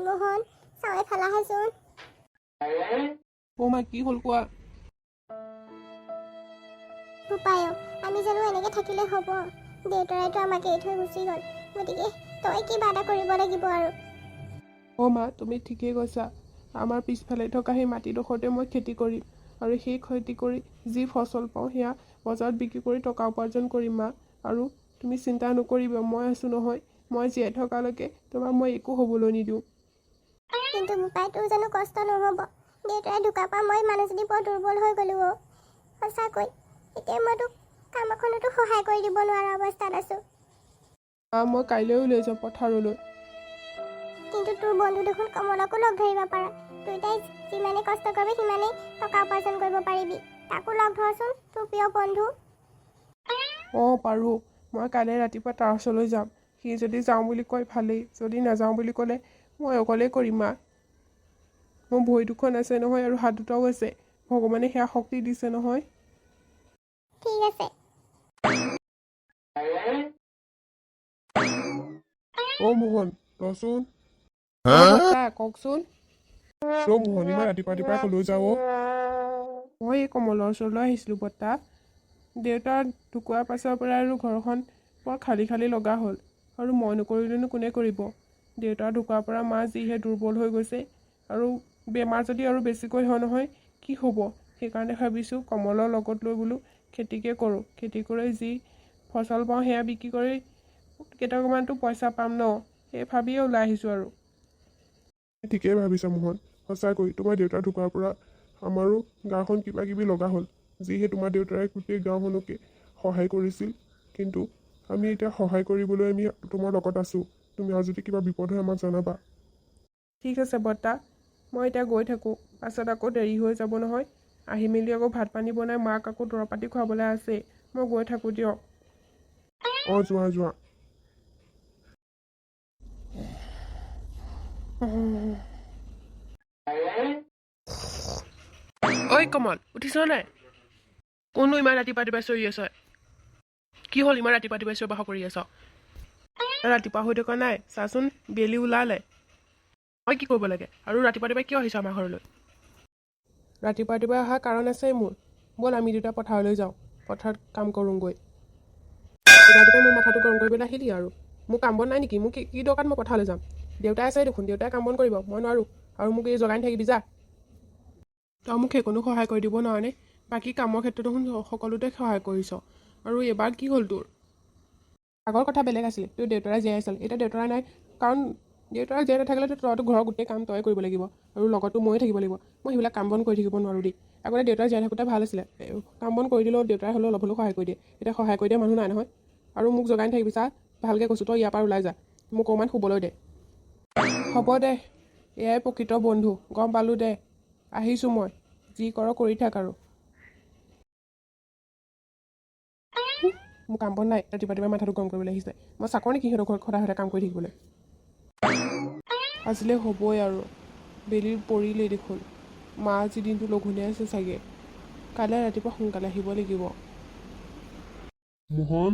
মোহন চাওয়ে ফেলাহেচোন। মা কি হ'ল কোৱা? উপায় আমি জানো এনেকে থাকিলে হ'ব? দেউতাইতো আমাক এৰি থৈ গুচি গ'ল, গতিকে তই কিবা এটা কৰিব লাগিব আৰু। মা তুমি ঠিকেই কৈছা। আমাৰ পিছফালে থকা সেই মাটিডোখৰতে মই খেতি কৰিম, আৰু সেই খেতি কৰি যি ফচল পাওঁ সেয়া বজাৰত বিক্ৰী কৰি টকা উপাৰ্জন কৰিম মা। আৰু তুমি চিন্তা নকৰিবা, মই আছোঁ নহয়। মই জীয়াই থকালৈকে তোমাক মই একো হ'বলৈ নিদিওঁ। কিন্তু বোপাই তোৰ জানো কষ্ট নহ'ব? দেউতাই ঢুকাৰ পৰা মই মানুহজনী বৰ দুৰ্বল হৈ গ'লো সঁচাকৈ। এতিয়া মই তোক কাম এখনতো সহায় কৰি দিব নোৱাৰা অৱস্থাত আছোঁ। মই কাইলৈও লৈ যাম পথাৰলৈ। কিন্তু তোৰ বন্ধু দেখোন কমলকো লগ ধৰিব পাৰা। দুয়োটাই যিমানে কষ্ট কৰিবি সিমানেই টকা উপাৰ্জন কৰিব পাৰিবি। তাকো লগ ধৰচোন, তোৰ প্ৰিয় বন্ধু। পাৰোঁ। মই কাইলৈ ৰাতিপুৱা তাৰ ওচৰলৈ যাম। সি যদি যাওঁ বুলি কয় ভালেই, যদি নাযাওঁ বুলি ক'লে মই অকলেই কৰিম মা। মোৰ ভৰি দুখন আছে নহয়, আৰু হাত দুটাও আছে। ভগৱানে সেয়া শক্তি দিছে নহয়। ঠিক আছে। মোহন ৰচোন। কওকচোন। মোহন ইমান ৰাতিপুৱা কলৈ যাওঁ? মই এই কমলৰ ওচৰলৈ আহিছিলোঁ বৰ্তা। দেউতা ঢুকোৱাৰ পাছৰ পৰা আৰু ঘৰখন বৰ খালী খালী লগা হ'ল, আৰু মই নকৰিলেনো কোনে কৰিব? দেউতা ঢুকোৱাৰ পৰা মা যিহে দুৰ্বল হৈ গৈছে, আৰু বেমাৰ যদি আৰু বেছিকৈ হয় নহয় কি হ'ব? সেইকাৰণে ভাবিছোঁ কমলৰ লগত লৈ বোলো খেতিকে কৰোঁ। খেতি কৰি যি ফচল পাওঁ সেয়া বিক্ৰী কৰি কেইটকামানতো পইচা পাম ন, সেই ভাবিয়ে ওলাই আহিছোঁ আৰু। ঠিকেই ভাবিছা মোহন, সঁচাকৈ তোমাৰ দেউতা ঢুকোৱাৰ পৰা আমাৰো গাঁওখন কিবা কিবি লগা হ'ল। যিহে তোমাৰ দেউতাই গোটেই গাঁওখনকে সহায় কৰিছিল, কিন্তু আমি এতিয়া সহায় কৰিবলৈ আমি তোমাৰ লগত আছোঁ। তুমি আৰু যদি কিবা বিপদ হয় আমাক জনাবা। ঠিক আছে বৰ্তা, মই এতিয়া গৈ থাকোঁ। পাছত আকৌ দেৰি হৈ যাব নহয়। আহি মেলি আকৌ ভাত পানী বনাই মাক আকৌ দৰৱ পাতি খুৱাবলৈ আছেই। মই গৈ থাকোঁ দিয়ক। যোৱা যোৱা। ঐ কমল, উঠিছ নাই? কোনো ইমান ৰাতিপুৱা চিঞৰি আছ? কি হ'ল ইমান ৰাতিপুৱা চিঞৰ বাখৰ কৰি আছ? ৰাতিপুৱা হৈ থকা নাই, চাচোন বেলি ওলালে। মই কি কৰিব লাগে? আৰু ৰাতিপুৱা কিয় আহিছ আমাৰ ঘৰলৈ? ৰাতিপুৱা অহাৰ কাৰণ আছে মোৰ। ব'ল আমি দুটা পথাৰলৈ যাওঁ, পথাৰত কাম কৰোঁগৈ। ৰাতিপুৱা মোৰ মাথাটো গৰম কৰিবলৈ আহিলি আৰু। মোৰ কাম বন নাই নেকি? মোক কি দৰকাৰ মই পথাৰলৈ যাম? দেউতাই আছে দেখোন, দেউতাই কাম বন কৰিব, মই নোৱাৰোঁ। আৰু মোক এই জগাই নাথাকিবি যা। তই মোক সেইকণো সহায় কৰি দিব নোৱাৰনে? বাকী কামৰ ক্ষেত্ৰত দেখোন সকলোতে সহায় কৰিছ, আৰু এইবাৰ কি হ'ল তোৰ? আগৰ কথা বেলেগ আছিলে, তোৰ দেউতাই জীয়াই আছিল, এতিয়া দেউতাই নাই। কাৰণ দেউতাই জীয়াই নাথাকিলে তইতো ঘৰৰ গোটেই কাম তয়ে কৰিব লাগিব, আৰু লগতো ময়ে থাকিব লাগিব। মই সেইবিলাক কাম বন কৰি থাকিব নোৱাৰোঁ দেই। আগতে দেউতাই জীয়াই থাকোঁতে ভাল আছিলে, কাম বন কৰি দিলেও দেউতাই হ'লেও অলপ হ'লেও সহায় কৰি দিয়ে। এতিয়া সহায় কৰি দিয়া মানুহ নাই নহয়। আৰু মোক জগাই নাথাকিবি চা, ভালকৈ কৈছোঁ, তই ইয়াৰ পৰা ওলাই যা, মোক অকণমান শুবলৈ দে। হ'ব দে, এয়াই প্ৰকৃত বন্ধু, গম পালোঁ দে। আহিছোঁ মই, যি কৰ কৰি থাক আৰু। মোৰ কাম বন নাই, ৰাতিপুৱা মাথাটো গৰম কৰিবলৈ আহিছে। মই চাকৰ নেকি সিহঁতৰ ঘৰত সদায় কাম কৰি থাকিবলৈ? আজিলৈ হ'বই আৰু, বেলি পৰিলেই দেখোন। মা আজি দিনটো লঘোণে আছে চাগে। কাইলৈ ৰাতিপুৱা সোনকালে আহিব লাগিব। মোহন।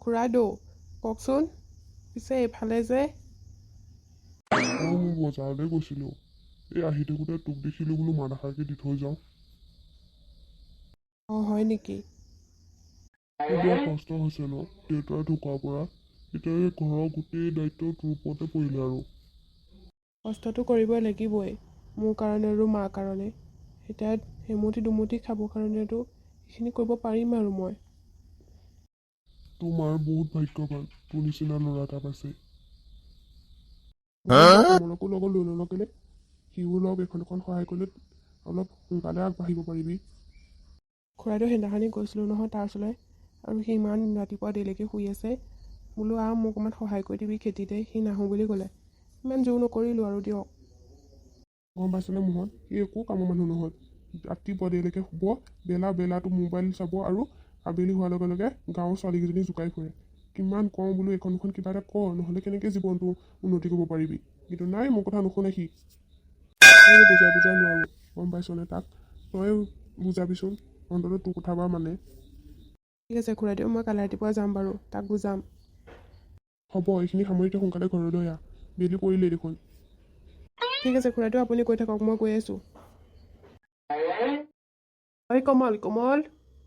খুৰাইদেউ কওকচোন। পিছে এইফালে যে? মই বজাৰলৈ গৈছিলোঁ। এই আহি থাকোঁতে তোক দেখিলোঁ, বোলো মাত এষাৰকে দি থৈ যাওঁ। হয় নেকি? বৰ কষ্ট হৈছে ন দেউতাই ঢুকোৱাৰ পৰা? এতিয়া এই ঘৰৰ গোটেই দায়িত্ব তোৰ ওপৰতে পৰিলে আৰু। কষ্টটো কৰিবই লাগিবই, মোৰ কাৰণে আৰু মাৰ কাৰণে। এতিয়া এমুঠি দুমুঠি খাবৰ কাৰণেতো এইখিনি কৰিব পাৰিম আৰু মই। তোৰ মাৰ বহুত ভাগ্যৱান, তোৰ নিচিনা ল'ৰা এটা পাইছে। কমলকো লগত লৈ নল'লে, সিও অলপ এখন সহায় কৰিলে অলপ সোনকালে আগবাঢ়িব পাৰিবি। খুৰাইদেউ সেইদিনাখনি গৈছিলোঁ নহয় তাৰ ওচৰলৈ, আৰু সি ইমান ৰাতিপুৱা দেৰিলৈকে শুই আছে। বোলো মোক অকণমান সহায় কৰি দিবি খেতিতে, সি নাহোঁ বুলি ক'লে। ইমান জোৰ নকৰিলোঁ আৰু দিয়ক। গম পাইছেনে মোহন, সি একো কামৰ মানুহ নহয়। ৰাতিপুৱা দেৰিলৈকে শুব, বেলাটো মোবাইল চাব, আৰু আবেলি হোৱাৰ লগে লগে গাঁৱৰ ছোৱালীকেইজনী জোকাই ফুৰে। কিমান কওঁ বোলো এইখন কিবা এটা কৰ, নহ'লে কেনেকৈ জীৱনটো উন্নতি কৰিব পাৰিবি? কিন্তু নাই, মোৰ কথা নুশুনে সি। বুজাই নোৱাৰোঁ, গম পাইছনে তাক? তই বুজাবিচোন, অন্ততঃ তোৰ কথা বা মানে। ঠিক আছে খুৰাইদেউ, মই কালি ৰাতিপুৱা যাম বাৰু, তাক বুজাম। হ'ব এইখিনি সামৰিতে সোনকালে ঘৰলৈ আহ বেলি পৰিলেই দেখোন। ঠিক আছে খুৰাইদেউ, আপুনি কৈ থাকক, মই কৈ আছোঁ। ঐ কমল, কমল,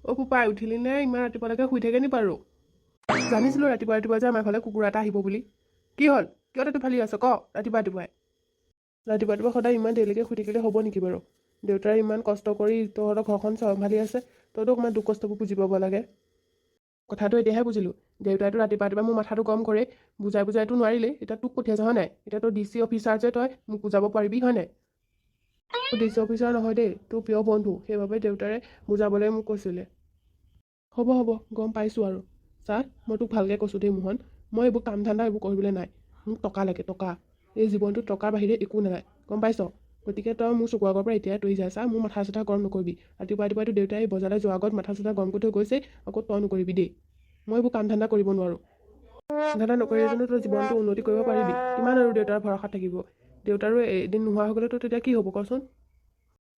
অ' পোপাই উঠিলি নে? ইমান ৰাতিপুৱালৈকে শুই থাকে নি বাৰু? জানিছিলোঁ ৰাতিপুৱা ৰাতিপুৱা যে আমাৰ ঘৰলৈ কুকুৰ এটা আহিব বুলি। কি হ'ল? কিয় তইতো ফালি আছ? ক ৰাতিপুৱা ৰাতিপুৱাই। ৰাতিপুৱা ৰাতিপুৱা সদায় ইমান দেৰিলৈকে শুই থাকিলে হ'ব নেকি বাৰু? দেউতাই ইমান কষ্ট কৰি তহঁতৰ ঘৰখন চম্ভালি আছে, তইতো অকণমান দুখ কষ্টবোৰ বুজি পাব লাগে। কথাটো এতিয়াহে বুজিলোঁ। দেউতাইতো ৰাতিপুৱা ৰাতিপুৱা মোৰ মাথাটো গৰম কৰে, বুজাই বুজাইতো নোৱাৰিলেই, এতিয়া তোক পঠিয়াইছে হয় নাই? এতিয়া তই DC অফিচাৰ যে, তই মোক বুজাব পাৰিবি হয় নাই? DC অফিচাৰ নহয় দেই, তোৰ প্ৰিয় বন্ধু, সেইবাবে দেউতাৰে বুজাবলৈ মোক কৈছিলে। হ'ব হ'ব, গম পাইছোঁ আৰু। চা, মই তোক ভালকৈ কৈছোঁ দেই মোহন, মই এইবোৰ কাম ধান্দা এইবোৰ কৰিবলৈ নাই। মোক টকা লাগে, টকা। এই জীৱনটোত টকাৰ বাহিৰে একো নাই, গম পাইছ? গতিকে তই মোৰ চকুৰ আগৰ পৰা এতিয়াই তৰি যায় চা, মোৰ মাথা চাথা গৰম নকৰিবি। ৰাতিপুৱা ৰাতিপুৱাইতো দেউতাই বজাৰলৈ যোৱাৰ আগত মাথা চাথা গৰম কৰি থৈ গৈছে, আকৌ তই নকৰিবি দেই। মই এইবোৰ কাম ধান্দা কৰিব নোৱাৰোঁ। ধান্দা নকৰি জানো তই জীৱনটো উন্নতি কৰিব পাৰিবি? কিমান আৰু দেউতাৰ ভৰসাত থাকিব? দেউতাৰো এদিন নোহোৱা হৈ গ'লেতো তেতিয়া কি হ'ব কচোন?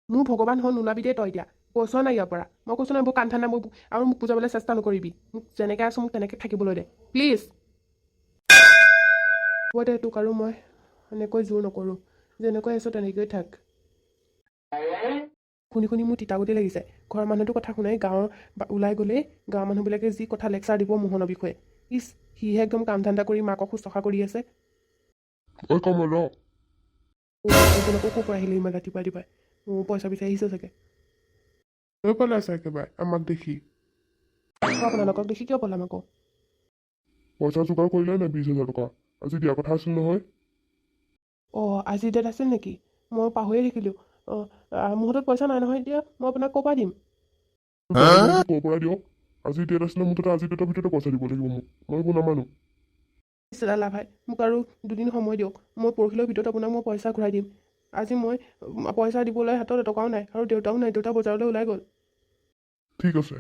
মোৰ ভগৱান হ'ল নোলাবি দেই তই এতিয়া। কৈছ নাই ইয়াৰ পৰা? মই কৈছোঁ নাই এইবোৰ কাম ধান্দা মোৰ, আৰু মোক বুজাবলৈ চেষ্টা নকৰিবি। মোক যেনেকৈ আছোঁ মোক তেনেকৈ থাকিবলৈ দে প্লিজ। হ'ব দে, তোক আৰু মই এনেকৈ জোৰ নকৰোঁ। যেনেকৈ আছোঁ তেনেকৈ থাক। শুনি শুনি মোৰ তিতাগুটি লাগিছে। ঘৰৰ মানুহটোৰ কথা শুনাই গাঁৱৰ ওলাই গ'লেই গাঁৱৰ মানুহবিলাকে যি কথা লেকচাৰ দিব মোহনৰ বিষয়ে। ইছ, সিহে একদম কাম ধান্দা কৰি মাকক শুশ্ৰূষা কৰি আছে। ঐ কমল ৰ। এইজনকো ক'ৰ পৰা আহিলে ইমান ৰাতিপুৱা ৰাতিপুৱাই? মোৰ পইচা বিচাৰি আহিছে চাগে। তই পেলাইছে একেবাৰে আমাক দেখি। আপোনালোকক দেখি কিয় পলাম আকৌ? পইচা যোগাৰ কৰিলে নাই 20,000 টকা? আজি দিয়া কথা আছিল নহয়। অঁ, আজি ডেট আছিল নেকি? মই পাহৰিয়ে থাকিলোঁ। অঁ, মোৰ হাতত পইচা নাই নহয় এতিয়া, মই আপোনাক ক'ৰ পৰা দিম? ক'ৰ পৰা দিয়ক? আজি ডেট আছিলে, মুঠতে আজি ডেটৰ ভিতৰতে পইচা দিব লাগিব মোক। মই এইবোৰ নামানো। লালা ভাই, মোক আৰু দুদিন সময় দিয়ক। মই পৰহিলৈ ভিতৰত আপোনাক মই পইচা ঘূৰাই দিম। আজি মই পইচা দিবলৈ হাতত এটকাও নাই, আৰু দেউতাও নাই, দেউতা বজাৰলৈ ওলাই গ'ল। ঠিক আছে,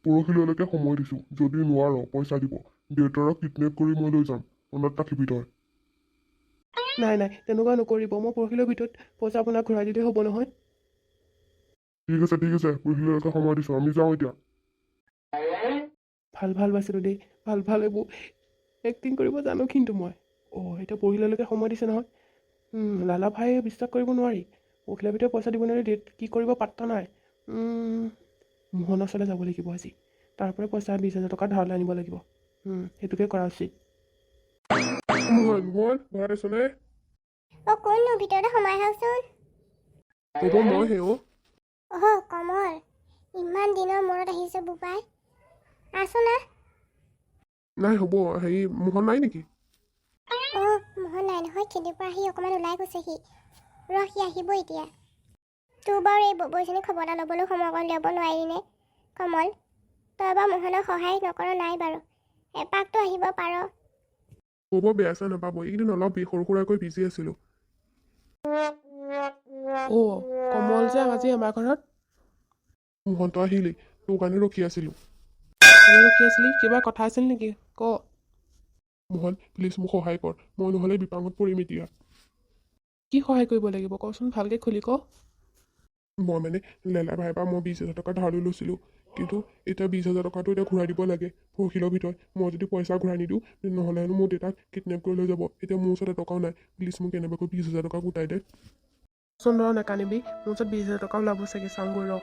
পৰহিলৈকে সময় দিছোঁ। যদি নোৱাৰ পইচা দিব, দেউতাৰক কিডনেপ কৰি মই লৈ যাম। মনত ৰাখিবি তই। নাই নাই, তেনেকুৱা নকৰিব। মই পৰহিলৈ ভিতৰত পইচা আপোনাক ঘূৰাই দিলেই হ'ব নহয়। ঠিক আছে, পৰহিলৈকে সময় দিছোঁ। আমি যাওঁ এতিয়া। ভাল ভাল বাছিলোঁ দেই, ভাল ভাল এইবোৰ এক্টিং কৰিব জানো কিন্তু মই। অঁ, এতিয়া পৰহিলৈকে সময় দিছে নহয়। লালা ভাই বিশ্বাস কৰিব নোৱাৰি। পৰহিলৈৰ ভিতৰত পইচা দিব নোৱাৰি, ডেট কি কৰিব পাত্তা নাই। মোহনৰ ওচৰলৈ যাব লাগিব আজি। তাৰ পৰাই পইচা 20,000 টকা ধাৰলৈ আনিব লাগিব। সেইটোকে কৰা উচিত। মোহন ঘৰত আছনে? অ' কোননো? ভিতৰতে সোমাই আহকচোন। হ'ব মই হে অ'। অহ কমল, ইমান দিনৰ মূৰত আহিছে বোপাই। আছো না? নাই হ'ব, হেৰি মোহন নাই নেকি? অঁ, মোহন নাই নহয়, খেতিৰ পৰা আহি অকণমান ওলাই গৈছেহি। সি আহিব এতিয়া। তোৰ বাৰু এই ববৈজনী খবৰ এটা ল'বলৈ সময় অকণ উলিয়াব নোৱাৰিনে কমল? তই বাৰু মোহনক সহায় নকৰ নাই বাৰু, এপাকতো আহিব পাৰ। হ'ব, বেয়া চেয়া নাপাব। এইকেইদিন অলপ সৰু সুৰাকৈ বিজি আছিলোঁ। অঁ, কমল যে আজি আমাৰ ঘৰত। মোহন তই আহিলি, তোৰ কাৰণে ৰখি আছিলোঁ। ৰখি আছিলি? কিবা কথা আছিল নেকি? ক। মোহন প্লিজ মোক সহায় কৰ, মই নহ'লে বিপাঙত পৰিম এতিয়া। কি সহায় কৰিব লাগিব কচোন, ভালকৈ খুলি ক। মই মানে লেলা ভাইৰ পৰা মই 20,000 টকা ধাৰলৈ লৈছিলোঁ, কিন্তু এতিয়া 20,000 টকাটো এতিয়া ঘূৰাই দিব লাগে পৰহিলৰ ভিতৰত। মই যদি পইচা ঘূৰাই নিদিওঁ নহ'লে হেনো মোৰ দেউতাক কিডনেপ কৰি লৈ যাব। এতিয়া মোৰ ওচৰত টকাও নাই। প্লিজ মোক কেনেবাকৈ 20,000 টকা গোটাই দে। চোন ৰ, নাকানিবি। মোৰ ওচৰত 20,000 টকা ওলাব চাগে, চাওঁগৈ ৰ।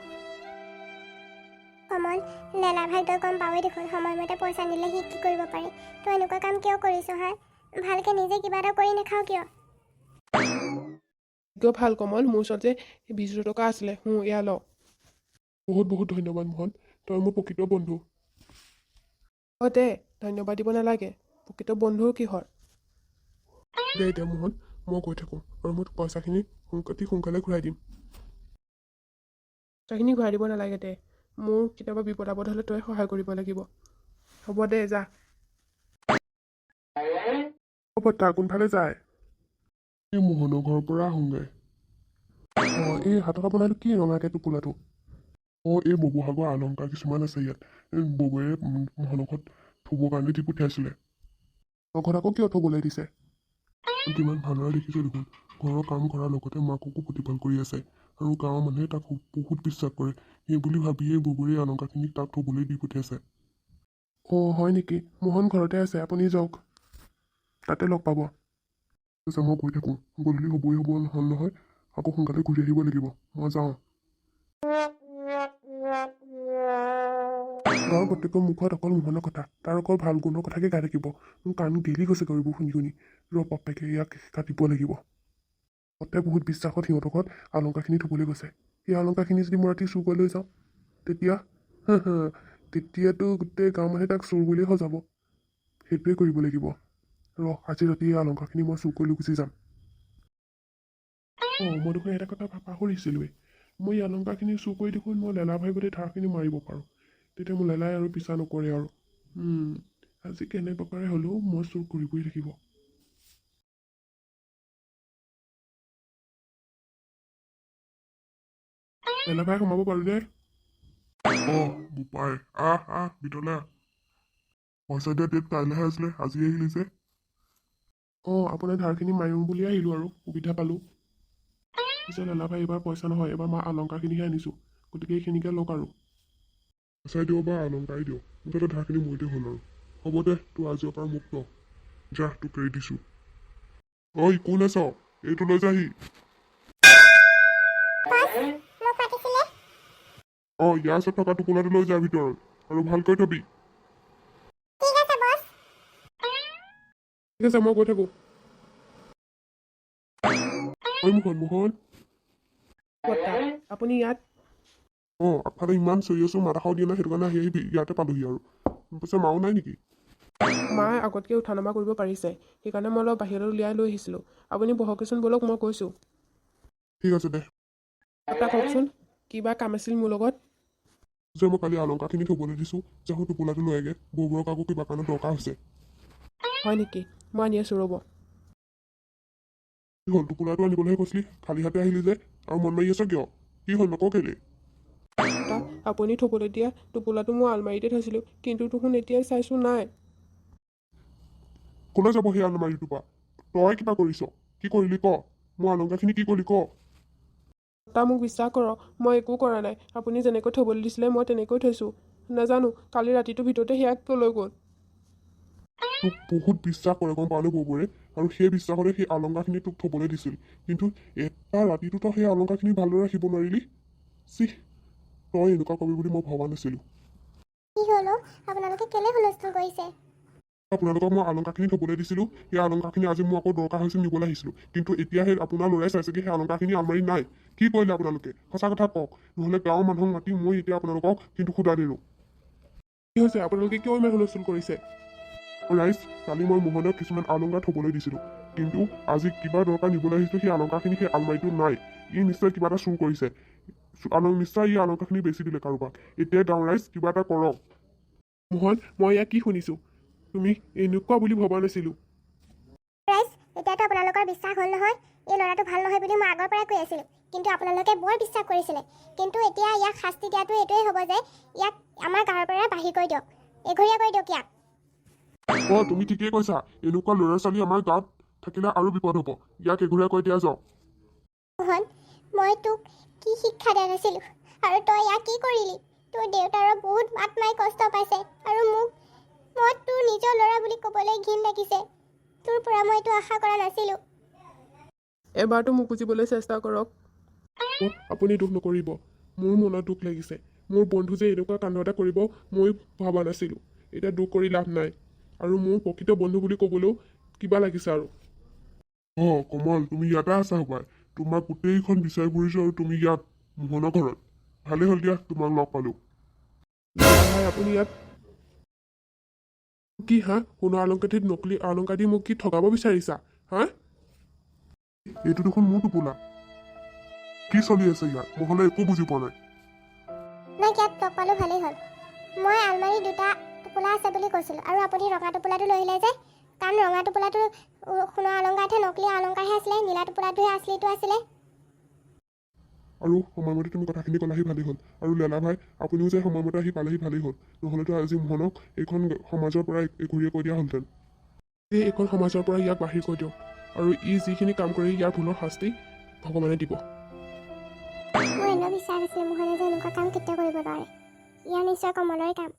কমল, লেলা ভাই তই গম পাৱই দেখোন, সময়মতে পইচা নিলে সি কি কৰিব পাৰে। তই এনেকুৱা কাম কিয় কৰিছ হা? ভালকৈ নিজে কিবা এটা কৰি নাখাৱ কিয়? কিয় ভাল কমল, মোৰ ওচৰত যে 20,000 টকা আছিলে। এয়া ল। বহুত বহুত ধন্যবাদ মোহন, তই মোৰ প্ৰকৃত বন্ধু। অঁ দে, ধন্যবাদ দিব নালাগে। প্ৰকৃত বন্ধুৰ কিহৰ? দে এতিয়া মোহন, মই গৈ থাকোঁ আৰু মই পইচাখিনি সোনকালে ঘূৰাই দিম। পইচাখিনি ঘূৰাই দিব নালাগে দে। মোৰ কেতিয়াবা বিপদ আপদ হ'লে তই সহায় কৰিব লাগিব। হ'ব দে, যা। হ'ব, তাৰ কোনফালে যায়? এই মোহনৰ ঘৰৰ পৰা আহোঁগৈ। অঁ, এই হাতকা বনাইটো কি ৰঙাকৈ টোপোলাটো? অঁ, এই ববুসাগৰ অলংকাৰ কিছুমান আছে ইয়াত। এই ববুৱে মোহনৰ ঘৰত থ'বৰ কাৰণে দি পঠিয়াইছিলে। তোৰ ঘৰত আকৌ কিয় থ'বলৈ দিছে? কিমান ভালদৰে দেখিছোঁ দেখোন। ঘৰৰ কাম কৰাৰ লগতে মাককো প্ৰতিপাল কৰি আছে, আৰু গাঁৱৰ মানুহে তাক বহুত বিশ্বাস কৰে। সেই বুলি ভাবিয়ে ববুৱে অলংকাৰখিনি তাক থ'বলৈ দি পঠিয়াইছে। অঁ, হয় নেকি? মোহন ঘৰতে আছে, আপুনি যাওক। তাতে লগ পাব তাৰপিছত মই গৈ থাকোঁ গধূলি হ'বই হ'ব নহ'ল নহয় আকৌ সোনকালে ঘূৰি আহিব লাগিব মই যাওঁ গাঁৱৰ প্ৰত্যেকৰ মুখত অকল মোহনৰ কথা তাৰ অকল ভাল গুণৰ কথাকে গাই থাকিব মোৰ কাণ গেলি গৈছে কৰিব শুনি শুনি বাপেকে ইয়াক কাটিব লাগিব তাতে বহুত বিশ্বাসত সিহঁতৰ ঘৰত অলংকাৰখিনি থ'বলৈ গৈছে সেই অলংকাৰখিনি যদি মই ৰাতি চুৰ কৰি লৈ যাওঁ তেতিয়া তেতিয়াতো গোটেই গাঁও মানুহে তাক চোৰ বুলিয়ে সজাব সেইটোৱে কৰিব লাগিব আজি ৰাতি এই অলংকাৰখিনি মই চুৰ কৰি লৈ গুচি যাম মই দেখোন এটা কথা পাহৰিছিলোঁৱেই মই এই অলংকাৰখিনি চুৰ কৰি দেখোন মই লেলা ভাই গোটেই ধাৰখিনি মাৰিব পাৰোঁ তেতিয়া মোৰ লেলাই আৰু পিছা নকৰে আৰু আজি কেনে প্ৰকাৰে হ'লেও মই চুৰ কৰিবই লাগিব লেলা ভাই সোমাব পাৰোঁ দে বোপাই আহ ভিতৰলৈ পইচা দিয়া ডেট কাইলৈহে আছিলে আজি আহিলি যে আপোনাৰ ধাৰখিনি মাৰিম বুলি আহিলোঁ আৰু সুবিধা পালোঁ পিছে লেলা ভাই এইবাৰ পইচা নহয় এইবাৰ মই অলংকাৰখিনিহে আনিছোঁ গতিকে এইখিনিকে লওক আৰু পইচাই দিয়ক বা অলংকাৰেই দিয়ক মুঠতে ধাৰখিনি মৰিতে হ'ল আৰু হ'ব দে তোৰ আজিৰ পৰা মুক্ত যা তোক এৰি দিছোঁ কোন আছ এইটো লৈ যাহি ইয়াৰ ওচৰত থকা টোপোলাটো লৈ যা ভিতৰত আৰু ভালকৈ থবি ঠিক আছে মই গৈ থাকোঁ মোহন আপুনি ইয়াত আগফালে ইমান চিৰি আছোঁ মাথাও দিয়া নাই সেইটো কাৰণে আহিবি ইয়াতে পালোহি আৰু পিছে মাও নাই নেকি মায়ে আগতকৈ উঠা নমা কৰিব পাৰিছে সেইকাৰণে মই অলপ বাহিৰলৈ উলিয়াই লৈ আহিছিলোঁ আপুনি বহকচোন ব'লক মই কৈছোঁ ঠিক আছে দে আপোনাক কওকচোন কিবা কাম আছিল মোৰ লগত যে মই কালি অলংকাৰখিনি থ'বলৈ দিছোঁ যে মই টোপোলাটো লৈ আগে বৌবোৰক আকৌ কিবা কাৰণত দৰকাৰ হৈছে হয় নেকি মই আনি আছোঁ ৰ'ব কি হ'ল টোপোলাটো আনিবলৈহে কৈছিলি খালী হাতে আহিলি যে আৰু মন মাৰি আছ কিয় কি হ'ল নকওঁ কেলে আপুনি থ'বলৈ দিয়া টোপোলাটো মই আলমাৰীতে থৈছিলোঁ কিন্তু দেখোন এতিয়া চাইছোঁ নাই ক'লৈ যাব সেই আলমাৰীটোৰ পৰা তই কিবা কৰিছ কি কৰিলি ক মোৰ অলংকাৰখিনি কি কৰিলি ক মোক বিশ্বাস কৰক মই একো কৰা নাই আপুনি যেনেকৈ থ'বলৈ দিছিলে মই তেনেকৈ থৈছোঁ নাজানো কালি ৰাতিটোৰ ভিতৰতে সেয়াক লৈ গ'ল তোক বহুত বিশ্বাস কৰে গম পালে বৌবোৰে আৰু সেই বিশ্বাসতে সেই অলংকাৰখিনি তোক থ'বলৈ দিছিল কিন্তু এটা ৰাতিটো তই সেই অলংকাৰখিনি ভালদৰে ৰাখিব নোৱাৰিলি চিহ তই এনেকুৱা কবি বুলি মই ভবা নাছিলোঁ আপোনালোকক মই অলংকাৰখিনি থ'বলৈ দিছিলোঁ সেই অলংকাৰখিনি আজি মোৰ আকৌ দৰকাৰ হৈছিল নিবলৈ আহিছিলোঁ কিন্তু এতিয়া সেই আপোনাৰ ল'ৰাই চাইছেগৈ সেই অলংকাৰখিনি আলমাৰীত নাই কি কৰিলে আপোনালোকে সঁচা কথা কওক নহ'লে গাঁৱৰ মানুহক মাতি মই এতিয়া আপোনালোকক কিন্তু সুধা দিলোঁ কি হৈছে আপোনালোকে কিয় ইমান হুলস্থুল কৰিছে ৰাইজ কালি মই মোহনক কিছুমান অলংকাৰ থ'বলৈ দিছিলোঁ কিন্তু আজি কিবা দৰকাৰ নিবলৈ আহিছিলোঁ সেই অলংকাৰখিনি সেই আলমাৰীটোত নাই ই নিশ্চয় কিবা এটা চুৰ কৰিছে নিশ্চয় ই অলংকাৰখিনি বেছি দিলে কাৰোবাক এতিয়া গাঁৱৰ ৰাইজ কিবা এটা কৰক মোহন মই ইয়াক কি শুনিছোঁ তুমি এনেকুৱা বুলি ভবা নাছিলোঁ এতিয়াতো আপোনালোকৰ বিশ্বাস হ'ল নহয় এই ল'ৰাটো ভাল নহয় বুলি মই আগৰ পৰাই কৈ আছিলোঁ কিন্তু আপোনালোকে বৰ বিশ্বাস কৰিছিলে কিন্তু এতিয়া ইয়াক শাস্তি দিয়াটো এইটোৱেই হ'ব যে ইয়াক আমাৰ গাঁৱৰ পৰা বাহিৰ কৰি দিয়ক এঘৰীয়া কৰি দিয়ক ইয়াক তুমি ঠিকেই কৈছা এনেকুৱা ল'ৰা ছোৱালী আমাৰ গাঁৱত থাকিলে আৰু বিপদ হ'ব ইয়াক এঘৰীয়া কৰি দিয়া যাওক মোহন মই তোক কি শিক্ষা দিয়া নাছিলোঁ আৰু তই ইয়াক কি কৰিলি তোৰ দেউতাৰো বহুত আত্মাই কষ্ট পাইছে আৰু মই তোৰ নিজৰ ল'ৰা বুলি ক'বলৈ ঘিণ লাগিছে তোৰ পৰা মই এইটো আশা কৰা নাছিলোঁ এবাৰতো মোক বুজিবলৈ চেষ্টা কৰক আপুনি দুখ নকৰিব মোৰ মনত দুখ লাগিছে মোৰ বন্ধু যে এনেকুৱা কাণ্ড এটা কৰিব মই ভবা নাছিলোঁ এতিয়া দুখ কৰি লাভ নাই আৰু মোৰ প্ৰকৃত বন্ধু বুলি ক'বলৈও কিবা লাগিছে আৰু কমল তুমি ইয়াতে আছা হপাই তোমাক গোটেইখন বিচাৰি ফুৰিছোঁ আৰু তুমি ইয়াত মোহনৰ ঘৰত ভালেই হ'ল দিয়া তোমাক লগ পালোঁ আপুনি ইয়াত কি সোণৰ অলংকাঠিত নকলি অলংকাৰ দি মোক কি ঠগাব বিচাৰিছা এইটো দেখোন মোৰ টোপোলা কি চলি আছে ইয়াত মোহনে একো বুজি পোৱা নাই ইয়াত লগ পালোঁ ভালেই হ'ল মই আলমাৰীত দুটা টোপোলা আছে বুলি কৈছিলোঁ আৰু আপুনি ৰঙা টোপোলাটো লৈ আহিলে যে কাৰণ ৰঙা টোপোলাটো সোণৰ অলংকাৰহে নকলি অলংকাৰহে আছিলে নীলা টোপোলাটোহে আছলিটো আছিলে আৰু সময়মতে তুমি কথাখিনি ক'লাহি ভালেই হ'ল আৰু লেলা ভাই আপুনিও যে সময়মতে আহি পালেহি ভালেই হ'ল নহ'লেতো আজি মোহনক এইখন সমাজৰ পৰা এঘৰীয়া কৰি দিয়া হ'লহেঁতেন এইখন সমাজৰ পৰা ইয়াক বাহিৰ কৰি দিয়ক আৰু ই যিখিনি কাম কৰি ইয়াৰ ভুলৰ শাস্তি ভগৱানে দিব মোৰ এনেও বিশ্বাস আছিলে মোহনে যে এনেকুৱা কাম কেতিয়াও কৰিব নোৱাৰে ইয়াৰ নিশ্চয় কমলৰে কাম